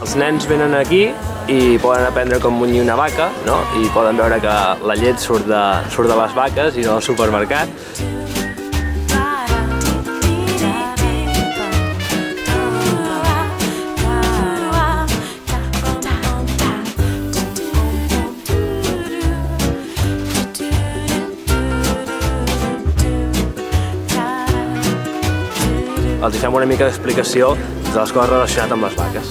Els nens venen aquí i poden aprendre com munyir una vaca, no? I poden veure que la llet surt de les vaques i no del supermercat. Els fem una mica d'explicació de les coses relacionades amb les vaques.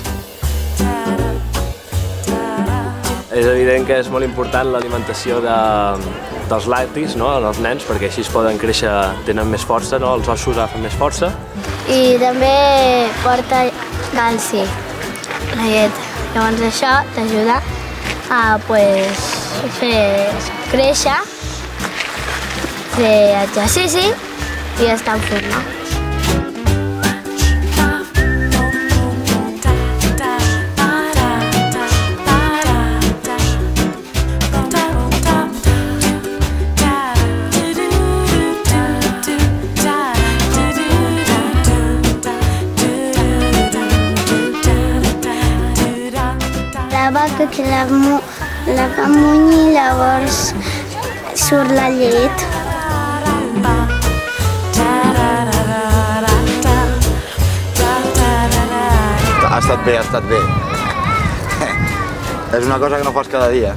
És evident que és molt important l'alimentació dels lactis, no?, als nens, perquè així es poden créixer, tenen més força, no?, els ossos agafen més força. I també porta calci, la llet. Llavors això t'ajuda a fer créixer, fer exercici i estar en forma. La vaca que la fa munyir, llavors surt la llet. Ha estat bé, ha estat bé. És una cosa que no fas cada dia.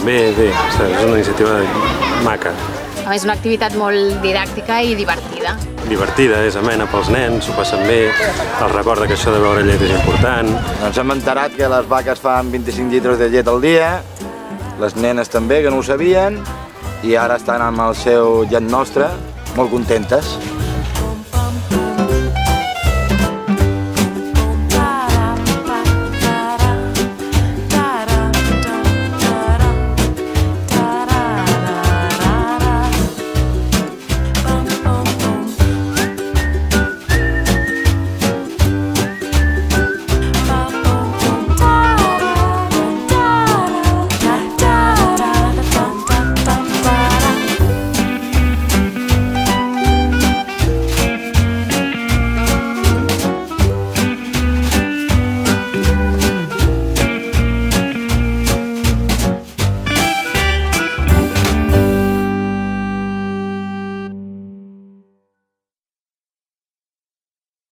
Bé, és una iniciativa maca. A més, una activitat molt didàctica i divertida. Divertida, és amena pels nens, s'ho passen bé, els recorda que això de beure llet és important. Ens hem enterat que les vaques fan 25 litres de llet al dia, les nenes també, que no ho sabien, i ara estan amb el seu llet nostre molt contentes.